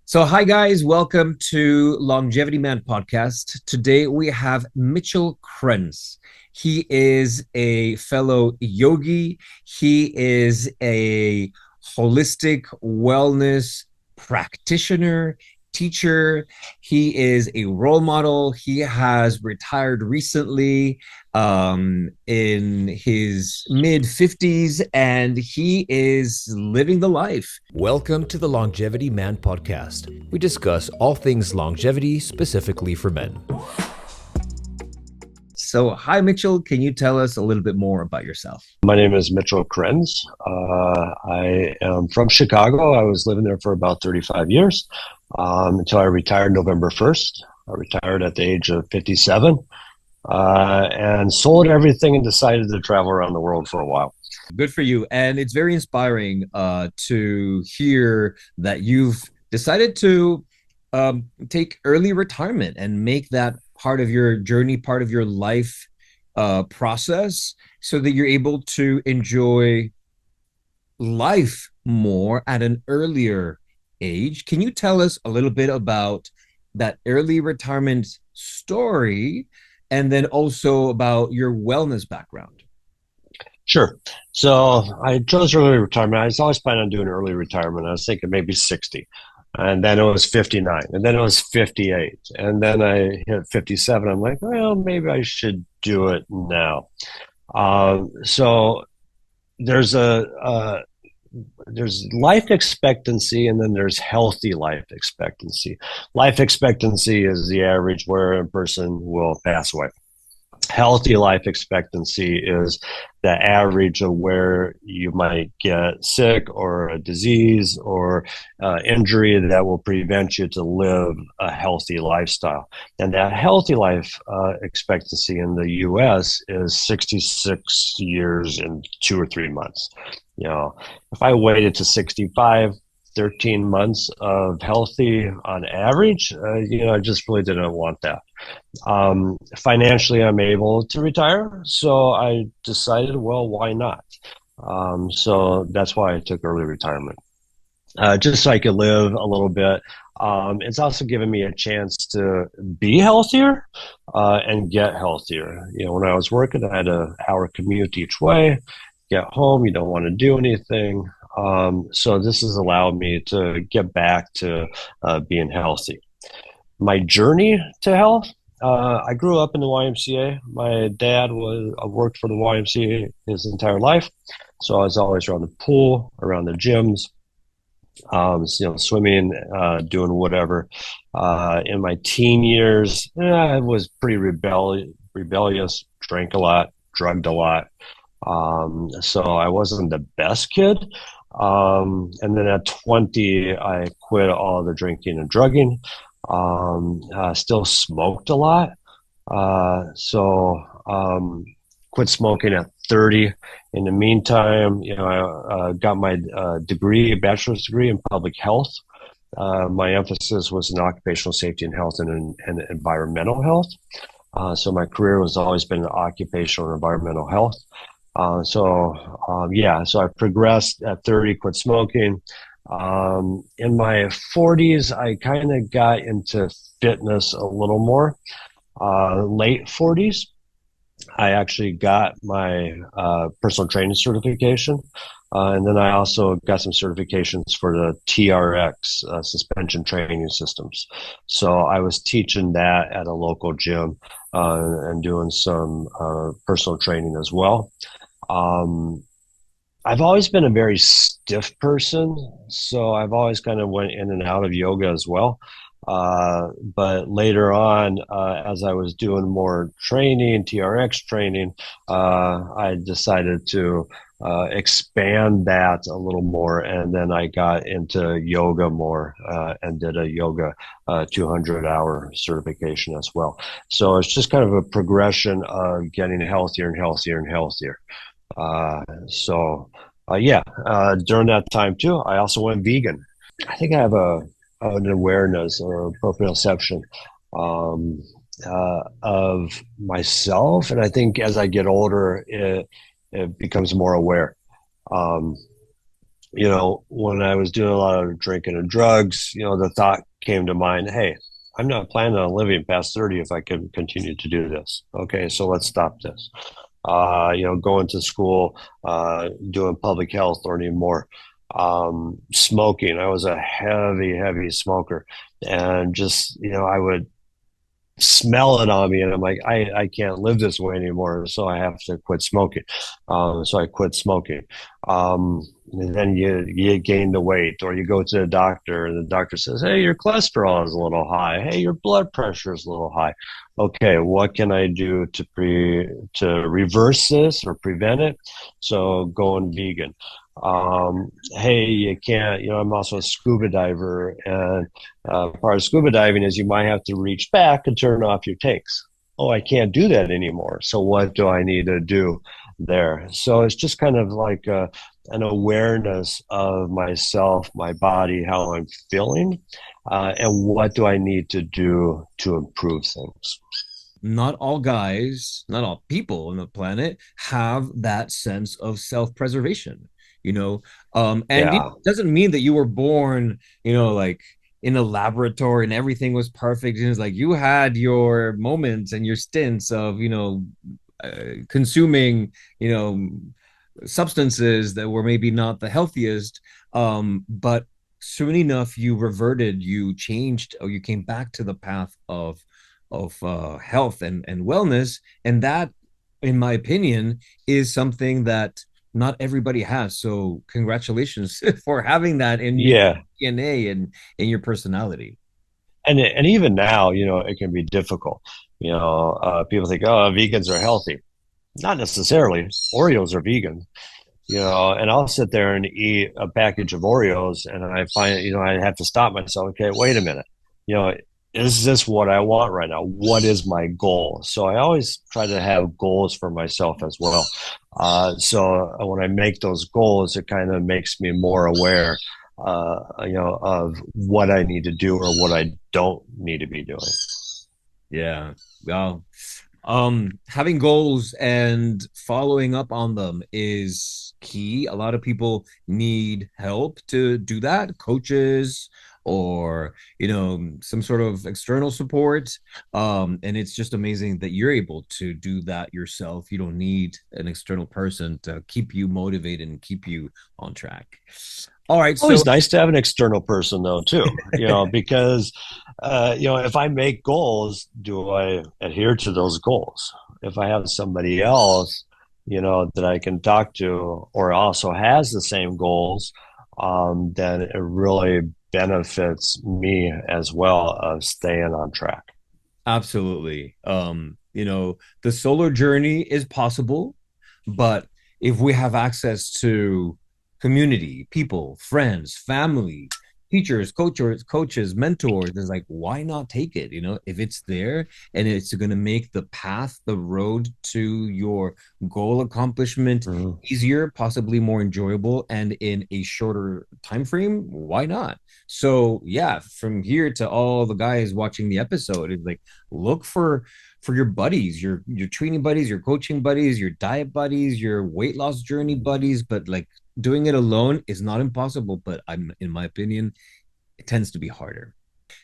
So, hi guys, welcome to Longevity Man podcast. Today we have Mitchel Krenz. He is a fellow yogi. He is a holistic wellness practitioner, teacher. He is a role model. He has retired recently in his mid 50s, and he is living the life. Welcome to the Longevity Man podcast. We discuss all things longevity specifically for men. So, hi, Mitchel. Can you tell us a little bit more about yourself? My name is Mitchel Krenz. I am from Chicago. I was living there for about 35 years until I retired November 1st. I retired at the age of 57 and sold everything and decided to travel around the world for a while. Good for you. And it's very inspiring to hear that you've decided to take early retirement and make that part of your journey, part of your life process, so that you're able to enjoy life more at an earlier age. Can you tell us a little bit about that early retirement story and then also about your wellness background? Sure. So I chose early retirement. I was always planning on doing early retirement. I was thinking maybe 60. And then it was 59. And then it was 58. And then I hit 57. I'm like, well, maybe I should do it now. So there's there's life expectancy, and then there's healthy life expectancy. Life expectancy is the average where a person will pass away. Healthy life expectancy is the average of where you might get sick or a disease or injury that will prevent you to live a healthy lifestyle. And that healthy life expectancy in the U.S. is 66 years and 2 or 3 months. You know, if I waited to 65, 13 months of healthy on average, I just really didn't want that. Financially, I'm able to retire, so I decided, well, why not? So that's why I took early retirement, just so I could live a little bit. It's also given me a chance to be healthier and get healthier. When I was working, I had an hour commute each way. Get home, you don't want to do anything. So this has allowed me to get back to being healthy. My journey to health, I grew up in the YMCA. My dad worked for the YMCA his entire life. So I was always around the pool, around the gyms, swimming, doing whatever. In my teen years, I was pretty rebellious, drank a lot, drugged a lot. So I wasn't the best kid. And then at 20, I quit all the drinking and drugging. Still smoked a lot. Quit smoking at 30. In the meantime, I got my bachelor's degree in public health. My emphasis was in occupational safety and health and environmental health. So my career has always been in occupational and environmental health. So I progressed at 30, quit smoking. In my 40s, I kind of got into fitness a little more. Late 40s, I actually got my personal training certification. And then I also got some certifications for the TRX, suspension training systems. So I was teaching that at a local gym and doing some personal training as well. I've always been a very stiff person, so I've always kind of went in and out of yoga as well. But later on, as I was doing more training, TRX training, I decided to expand that a little more, and then I got into yoga more and did a yoga 200-hour certification as well. So it's just kind of a progression of getting healthier and healthier and healthier. During that time too, I also went vegan. I think I have an awareness or proprioception of myself, and I think as I get older, it becomes more aware. when I was doing a lot of drinking and drugs, the thought came to mind, hey, I'm not planning on living past 30 if I can continue to do this. Okay, so let's stop this. Going to school, doing public health, learning more. Smoking. I was a heavy, heavy smoker. And just, I would smell it on me and I'm like, I can't live this way anymore, so I have to quit smoking. So I quit smoking. And then you gain the weight, or you go to the doctor and the doctor says, hey, your cholesterol is a little high, hey, your blood pressure is a little high. Okay, what can I do to reverse this or prevent it? So going vegan. Hey, you can't, I'm also a scuba diver, and part of scuba diving is you might have to reach back and turn off your tanks. Oh, I can't do that anymore. So what do I need to do there? So it's just kind of like an awareness of myself, my body, how I'm feeling, and what do I need to do to improve things. Not all guys, not all people on the planet have that sense of self-preservation, and it Yeah. doesn't mean that you were born, like in a laboratory and everything was perfect. And it's like you had your moments and your stints of, consuming, substances that were maybe not the healthiest. But soon enough, you reverted, you changed, or you came back to the path of health and wellness, and that, in my opinion, is something that not everybody has. So congratulations for having that in Yeah. DNA and in your personality. And even now, it can be difficult. People think, oh, vegans are healthy. Not necessarily. Oreos are vegan, and I'll sit there and eat a package of Oreos and I find, I have to stop myself. Okay, wait a minute. You know, is this what I want right now? What is my goal? So I always try to have goals for myself as well. So when I make those goals, it kind of makes me more aware, of what I need to do or what I don't need to be doing. Yeah. Well, having goals and following up on them is key. A lot of people need help to do that, coaches or, some sort of external support. And it's just amazing that you're able to do that yourself. You don't need an external person to keep you motivated and keep you on track. All right, so Always nice to have an external person though too, because if I make goals, do I adhere to those goals? If I have somebody else, that I can talk to or also has the same goals, then it really benefits me as well of staying on track. absolutely. The solar journey is possible, but if we have access to community, people, friends, family, teachers, coaches, mentors, it's like, why not take it? If it's there and it's going to make the path, the road to your goal accomplishment Mhm. easier, possibly more enjoyable, and in a shorter time frame, why not? So yeah, from here to all the guys watching the episode, it's like, look for your buddies, your training buddies, your coaching buddies, your diet buddies, your weight loss journey buddies. But like, doing it alone is not impossible, but in my opinion, it tends to be harder.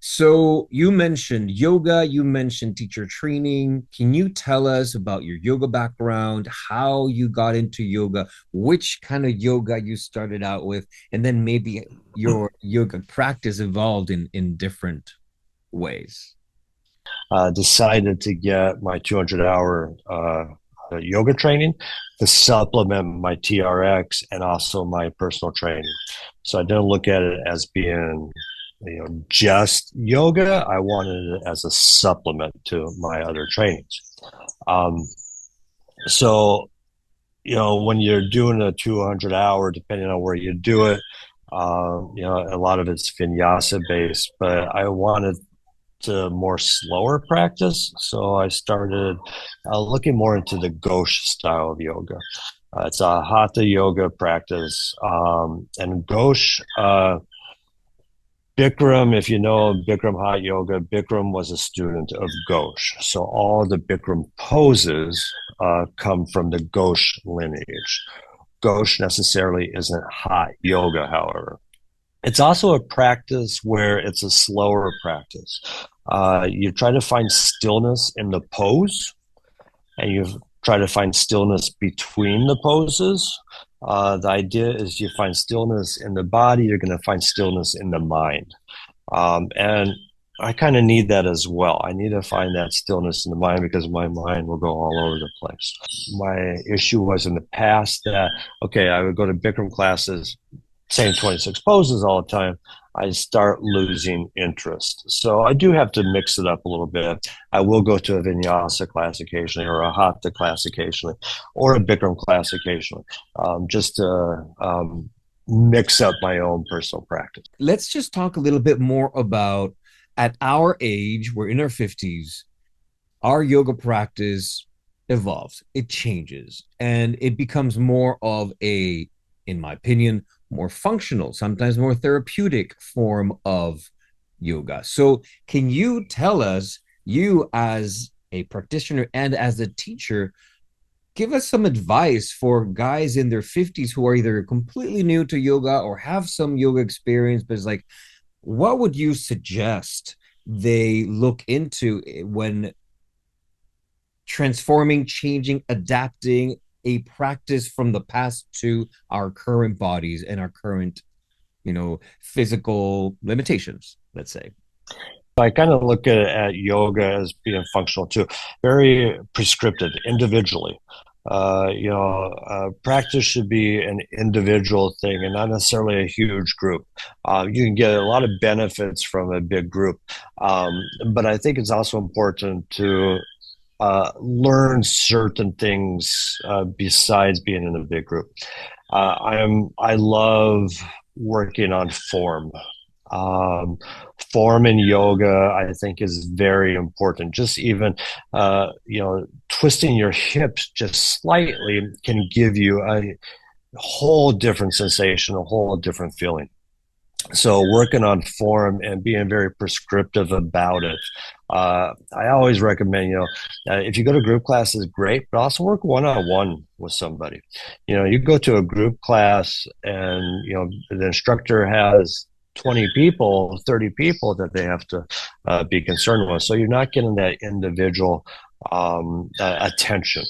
So you mentioned yoga, you mentioned teacher training. Can you tell us about your yoga background, how you got into yoga, which kind of yoga you started out with, and then maybe your yoga practice evolved in different ways? Decided to get my 200-hour yoga training to supplement my TRX and also my personal training. So I didn't look at it as being, just yoga. I wanted it as a supplement to my other trainings. Um, so, when you're doing a 200-hour, depending on where you do it, a lot of it's vinyasa based, but I wanted to more slower practice. So I started looking more into the Gauche style of yoga. It's a hatha yoga practice. And Gauche, Bikram, if you know Bikram Hot Yoga, Bikram was a student of Gauche. So all the Bikram poses come from the Gauche lineage. gauche necessarily isn't hot yoga, however. It's also a practice where it's a slower practice. You try to find stillness in the pose, and you try to find stillness between the poses. The idea is you find stillness in the body, you're going to find stillness in the mind. And I kind of need that as well. I need to find that stillness in the mind because my mind will go all over the place. My issue was in the past that, okay, I would go to Bikram classes, same 26 poses all the time. I start losing interest. So I do have to mix it up a little bit. I will go to a vinyasa class occasionally, or a hatha class occasionally, or a Bikram class occasionally, just to mix up my own personal practice. Let's just talk a little bit more about at our age, we're in our 50s, our yoga practice evolves, it changes, and it becomes more of a, in my opinion, more functional, sometimes more therapeutic form of yoga. So, can you tell us, you as a practitioner and as a teacher, give us some advice for guys in their 50s who are either completely new to yoga or have some yoga experience, but it's like, what would you suggest they look into when transforming, changing, adapting a practice from the past to our current bodies and our current, physical limitations, let's say? I kind of look at yoga as being functional too, very prescriptive individually. Practice should be an individual thing and not necessarily a huge group. You can get a lot of benefits from a big group, but I think it's also important to learn certain things besides being in a big group. I love working on form. Um, Form in yoga, I think, is very important. Just even, twisting your hips just slightly can give you a whole different sensation, a whole different feeling. So working on form and being very prescriptive about it. I always recommend, if you go to group classes, great, but also work one-on-one with somebody. You go to a group class and, the instructor has 20 people, 30 people that they have to be concerned with. So you're not getting that individual attention.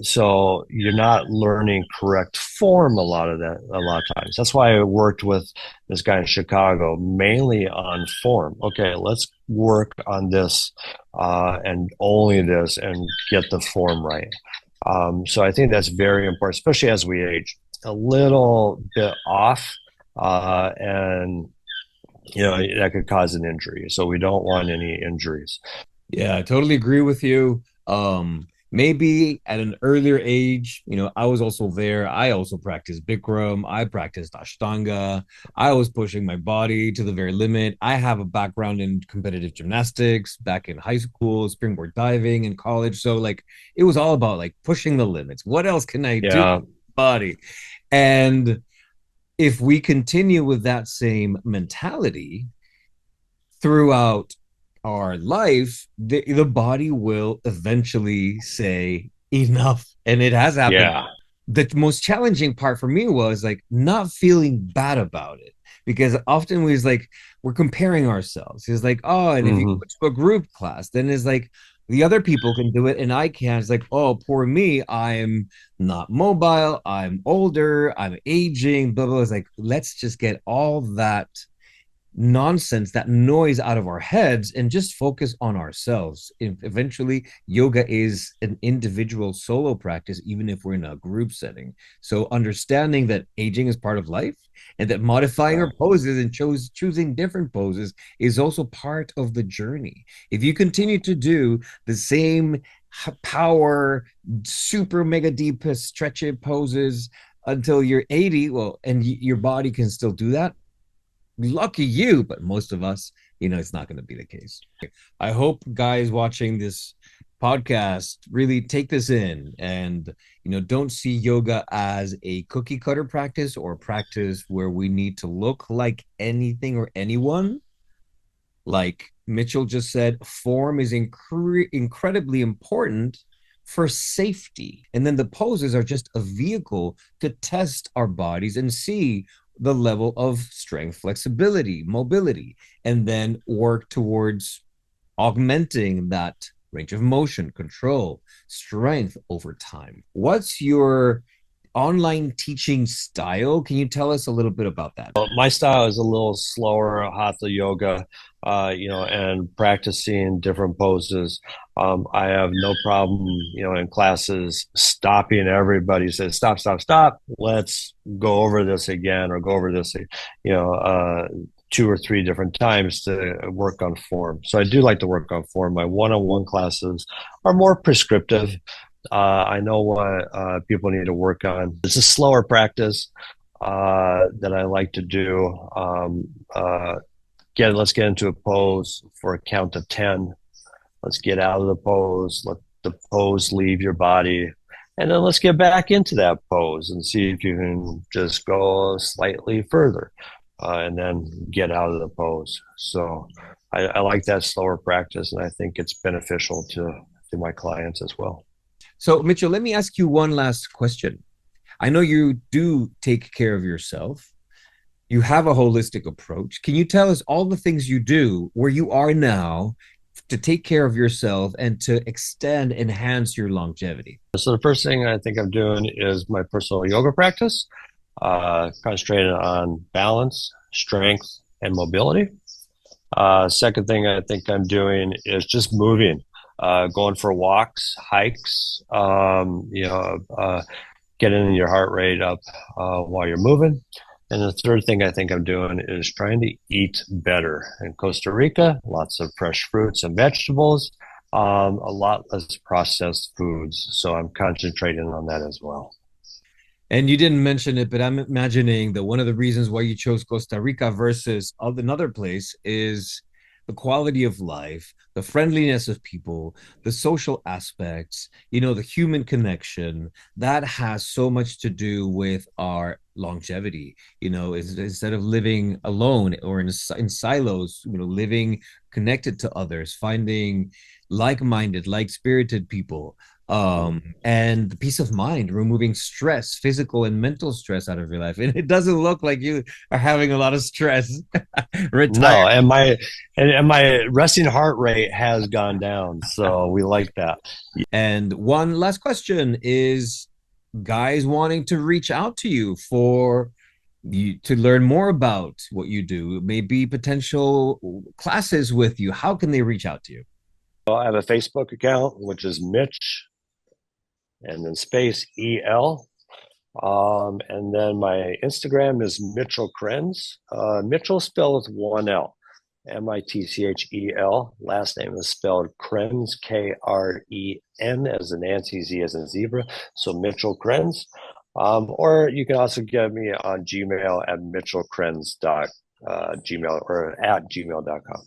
So you're not learning correct form a lot of times. That's why I worked with this guy in Chicago mainly on form. Okay, let's work on this and only this and get the form right. So I think that's very important, especially as we age. A little bit off, and that could cause an injury. So we don't want any injuries. Yeah, I totally agree with you. Maybe at an earlier age, I was also there. I also practiced Bikram. I practiced Ashtanga. I was pushing my body to the very limit. I have a background in competitive gymnastics back in high school, springboard diving in college. So like it was all about like pushing the limits. What else can I do Yeah. with my body? And if we continue with that same mentality throughout our life, the body will eventually say enough. And it has happened. Yeah. The most challenging part for me was like not feeling bad about it because often we was like, we're comparing ourselves. It's like, oh, and if you Mm-hmm. go to a group class, then it's like, the other people can do it and I can't. It's like, oh, poor me. I'm not mobile. I'm older. I'm aging. Blah, blah. It's like, let's just get all that nonsense, that noise out of our heads and just focus on ourselves. Eventually, yoga is an individual solo practice, even if we're in a group setting. So understanding that aging is part of life and that modifying our poses and choosing different poses is also part of the journey. If you continue to do the same power, super mega deep stretchy poses until you're 80, well, and your body can still do that, lucky you, but most of us, it's not going to be the case. I hope guys watching this podcast really take this in and, don't see yoga as a cookie cutter practice or a practice where we need to look like anything or anyone. Like Mitchell just said, form is incredibly important, for safety. And then the poses are just a vehicle to test our bodies and see the level of strength, flexibility, mobility, and then work towards augmenting that range of motion, control, strength over time. What's your online teaching style? Can you tell us a little bit about that? My style is a little slower, hatha yoga, and practicing different poses. I have no problem, in classes stopping everybody, says, stop, stop, stop. Let's go over this again or go over this, 2 or 3 different times to work on form. So I do like to work on form. My one-on-one classes are more prescriptive. I know what people need to work on. It's a slower practice that I like to do. Let's get into a pose for a count of 10. Let's get out of the pose. Let the pose leave your body. And then let's get back into that pose and see if you can just go slightly further and then get out of the pose. So I like that slower practice, and I think it's beneficial to my clients as well. So, Mitchell, let me ask you one last question. I know you do take care of yourself. You have a holistic approach. Can you tell us all the things you do where you are now to take care of yourself and to enhance your longevity? So the first thing I think I'm doing is my personal yoga practice, concentrated on balance, strength, and mobility. Second thing I think I'm doing is just moving, going for walks, hikes, getting your heart rate up while you're moving. And the third thing I think I'm doing is trying to eat better. In Costa Rica, lots of fresh fruits and vegetables, a lot less processed foods. So I'm concentrating on that as well. And you didn't mention it, but I'm imagining that one of the reasons why you chose Costa Rica versus another place is the quality of life, the friendliness of people, the social aspects, the human connection. That has so much to do with our longevity. Instead of living alone or in silos, living connected to others, finding like-minded, like-spirited people, and the peace of mind, removing stress, physical and mental stress out of your life. And it doesn't look like you are having a lot of stress. No, Retire. and my resting heart rate has gone down, so we like that. And one last question is, guys wanting to reach out to you for you to learn more about what you do, maybe potential classes with you, how can they reach out to you? So I have a Facebook account, which is Mitch and then space EL. And then my Instagram is Mitchel Krenz. Mitchell spelled with one L, Mitchel. Last name is spelled Krenz, Kren, as in Nancy, Z as in zebra. So Mitchel Krenz. Or you can also get me on Gmail at mitchelkrenz.gmail or at gmail.com.